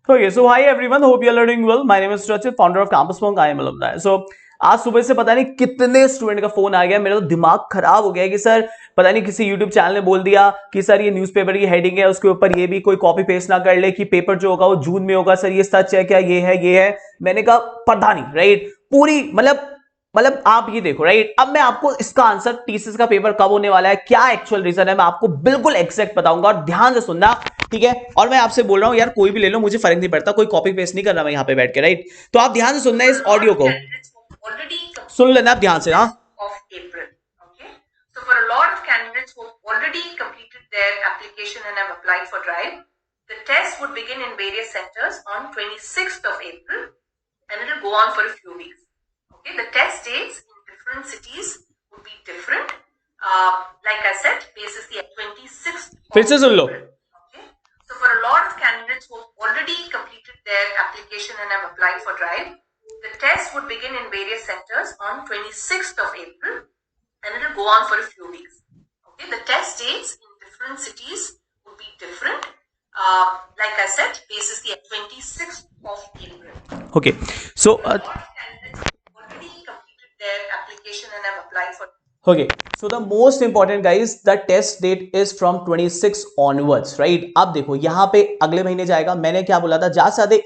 Okay, so hi everyone. Hope you are learning well. My name is Rachit, founder of Campus Monk. I am alumni. So आज सुबह से पता नहीं कितने student का phone आ गया, मेरा तो दिमाग खराब हो गया कि सर पता नहीं किसी यूट्यूब चैनल ने बोल दिया कि सर ये न्यूज़पेपर की हेडिंग है, उसके ऊपर ये भी कोई कॉपी पेस्ट ना कर ले कि पेपर जो होगा वो जून में होगा। सर ये सच है क्या? ये है, ये है। मैंने कहा पता नहीं, राइट? पूरी मतलब आप ये देखो, राइट? अब मैं आपको इसका आंसर टीसीएस का पेपर कब होने वाला है, क्या एक्चुअल रीजन है, मैं आपको बिल्कुल एग्जैक्ट बताऊंगा और ध्यान से सुनना, ठीक है? और मैं आपसे बोल रहा हूं यार, कोई भी ले लो, मुझे फर्क नहीं पड़ता, कोई कॉपी पेस्ट नहीं कर रहा मैं यहां पे बैठ के, राइट? तो आप ध्यान से सुनना इस ऑडियो को, सुन लेना आप ध्यान से। हाँ, So for a lot of candidates who have already completed their application and have applied for DRIVE, the test would begin in various centers on 26th of April and it will go on for a few weeks. Okay, the test dates in different cities would be different. Like I said, basis the 26th. फिर से सुन लो। Okay, so for a lot of candidates who have already completed their application and have applied for DRIVE, the test would begin in various centers on 26th of April. And it will go on for a few weeks. Okay, the test dates in different cities would be different. Like I said, basis the 26th of April. Okay, so candidates already completed their application and have applied for. Okay, so the most important guys, the test date is from 26 onwards, right? अब देखो यहाँ पे अगले महीने जाएगा। मैंने क्या बोला था, ज्यादा से ज्यादा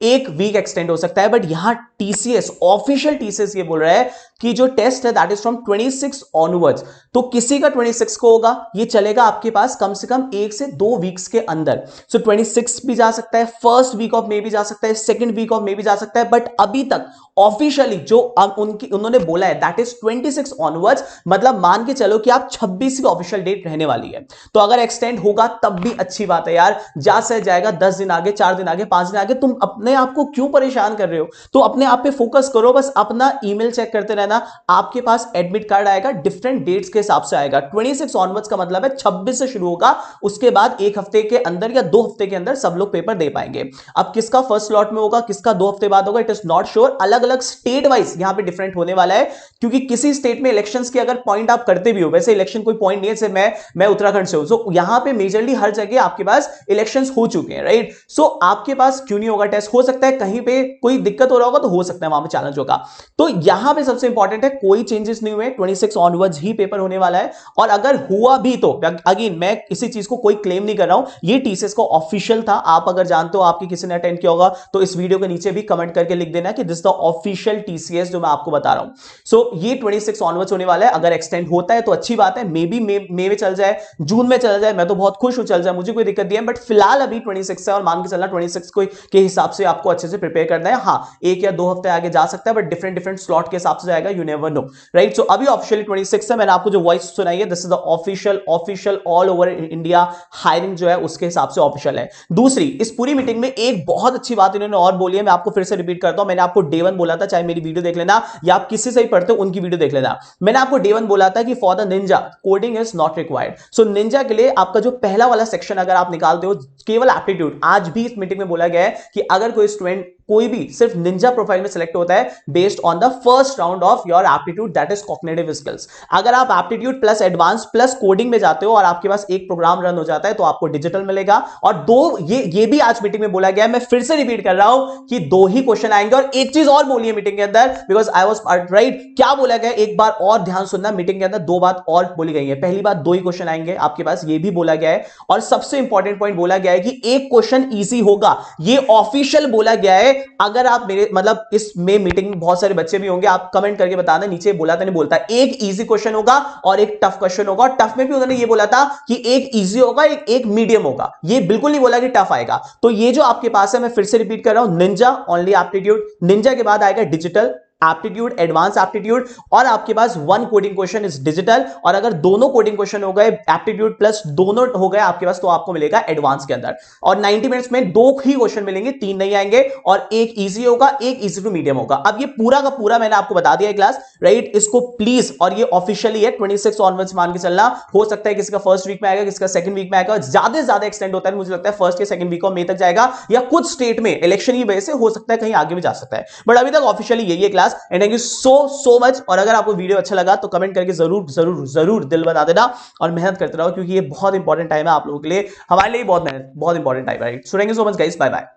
एक वीक एक्सटेंड हो सकता है, बट यहाँ टीसीएस, ऑफिशियल टीसीएस ये बोल रहा है कि जो टेस्ट है दैट इज फ्रॉम 26 ऑनवर्ड्स। तो किसी का 26 को होगा, ये चलेगा आपके पास कम से कम 1 से 2 वीक्स के अंदर। सो 26 भी जा सकता है, फर्स्ट वीक ऑफ मे भी जा सकता है, सेकंड वीक ऑफ मे भी जा सकता है, बट अभी तक ऑफिशियली जो उन्होंने बोला है दैट इज 26 ऑनवर्ड्स। मतलब मान के चलो कि आप 26 की ऑफिशियल डेट रहने वाली है। तो अगर एक्सटेंड होगा तब भी अच्छी बात है यार, जा से जाएगा 10 दिन आगे, 4 दिन आगे, 5 दिन आगे। तुम अपने आप को क्यों परेशान कर रहे हो? तो अपने आप पे फोकस करो, बस अपना ईमेल चेक करते रहना। आपके पास एडमिट कार्ड आएगा, डिफरेंट डेट्स के हिसाब से आएगा। 26 ऑनवर्ड्स का मतलब है 26 से शुरू होगा, उसके बाद एक हफ्ते के अंदर या 2 हफ्ते के अंदर सब लोग पेपर दे पाएंगे। अब किसका फर्स्ट स्लॉट में होगा, किसका 2 हफ्ते बाद होगा, इट इज नॉट श्योर। अलग अलग स्टेट वाइज यहां पे डिफरेंट होने वाला है, क्योंकि किसी स्टेट में इलेक्शंस की अगर पॉइंट आप करते भी हो, वैसे इलेक्शन कोई पॉइंट नहीं है, जैसे मैं उत्तराखंड से हूं, सो यहां पे मेजरली हर जगह आपके पास इलेक्शंस हो चुके हैं, राइट? सो आपके पास क्यों नहीं होगा टेस्ट? हो सकता है कहीं पे कोई दिक्कत हो रहा होगा, तो हो सकता है वहां पे चैलेंज होगा। तो यहां पे सबसे इंपॉर्टेंट है कोई चेंजेस नहीं हुए, 26 ऑनवर्ड्स ही पेपर होने वाला है। और अगर हुआ भी तो अगेन मैं किसी चीज को कोई क्लेम नहीं कर रहा हूं, ये टीसीएस का ऑफिशियल था। आप अगर जानते हो, आपकी किसी ने अटेंड किया होगा, तो इस वीडियो के नीचे भी कमेंट करके लिख देना कि दिस द ऑफिशियल टीसीएस जो मैं आपको बता रहा हूं। सो ये 26 ऑनवर्ड्स होने वाला है। अगर एक्सटेंड होता है तो अच्छी बात है, मे बी मे में चल जाए, जून में चल जाए, मैं तो बहुत खुश हूं, चल जाए, मुझे कोई दिक्कत नहीं है। बट फिलहाल अभी 26 है और मान के चलना 26 को के हिसाब से आपको अच्छे से प्रिपेयर करना है। हाँ, 1 या 2 हफ्ते आगे जा सकता है, बट डिफरेंट स्लॉट के हिसाब से जाएगा, यू नेवर नो, राइट? सो अभी ऑफिशियली 26 है। मैंने आपको जो वॉइस सुनाई है, this is the official all over India hiring जो है उसके हिसाब से ऑफिशियल है। दूसरी, इस पूरी मीटिंग में एक बहुत अच्छी बात इन्होंने और बोली है, मैं आपको फिर से रिपीट करता हूं। मैंने आपको डे 1 बोला था, चाहे मेरी वीडियो देख लेना या आप किसी से ही पढ़ते हो उनकी वीडियो देख लेना। मैंने आपको डे 1 बोला था कि for the Ninja coding is not required. So Ninja के लिए आपका जो पहला वाला सेक्शन अगर आप निकालते हो, केवल एप्टीट्यूड, आज भी इस मीटिंग में बोला गया है कि अगर कोई स्टूडेंट कोई भी सिर्फ निंजा प्रोफाइल में सिलेक्ट होता है based on the first round of your aptitude, that is cognitive skills. अगर आप aptitude plus advance plus coding में जाते हो और आपके पास एक प्रोग्राम रन हो जाता है, तो आपको डिजिटल मिलेगा। और दो ये भी आज मीटिंग में बोला गया है, मैं फिर से रिपीट कर रहा हूं कि 2 ही क्वेश्चन आएंगे। और एक चीज और बोली है मीटिंग के अंदर, because I was part, right? क्या बोला गया एक बार और ध्यान सुनना, मीटिंग के अंदर 2 बात और बोली गई है। पहली बात, 2 ही क्वेश्चन आएंगे आपके पास, ये भी बोला गया है। और सबसे इंपॉर्टेंट पॉइंट बोला गया है कि एक क्वेश्चन ईजी होगा, ये ऑफिशियल बोला गया है। अगर आप मतलब इसमें मीटिंग में बहुत सारे बच्चे भी होंगे, आप कमेंट करके बताना नीचे बोला था नहीं बोलता। एक इजी क्वेश्चन होगा और एक टफ क्वेश्चन होगा। टफ में भी उन्होंने ये बोला था कि एक इजी होगा, एक मीडियम होगा, ये बिल्कुल नहीं बोला कि टफ आएगा। तो ये जो आपके पास है, मैं फिर से रिपीट कर रहा हूं, निंजा ओनली एप्टीट्यूड, निंजा के बाद आएगा डिजिटल, एप्टीट्यूड, एडवांस एप्टीट्यूड, और आपके पास 1 कोडिंग क्वेश्चन इज डिजिटल। और अगर दोनों कोडिंग क्वेश्चन हो गए, एप्टीट्यूड प्लस दोनों हो गए आपके पास, तो आपको मिलेगा एडवांस के अंदर। और 90 मिनट्स में 2 ही क्वेश्चन मिलेंगे, 3 नहीं आएंगे। और एक इजी होगा, एक इजी टू मीडियम होगा। अब ये पूरा का पूरा मैंने आपको बता दिया है क्लास, राइट? इसको प्लीज, और ये ऑफिशियली है, 26 ऑनवर्ड्स मान के चलना। हो सकता है किसी का फर्स्ट वीक में आएगा, किसी का सेकंड वीक में आएगा, ज्यादा से ज्यादा एक्सटेंड होता है, मुझे लगता है फर्स्ट या सेकंड वीक ऑफ मई तक जाएगा, या कुछ स्टेट में इलेक्शन की वजह से हो सकता है कहीं आगे भी जा सकता है, बट अभी तक ऑफिशियली यही है class. And thank you so much. और अगर आपको वीडियो अच्छा लगा तो कमेंट करके जरूर दिल बता देना, और मेहनत करते रहो, क्योंकि ये बहुत इंपॉर्टेंट टाइम है आप लोगों के लिए, हमारे लिए बहुत इंपॉर्टेंट टाइम है। So thank you so much guys, bye bye.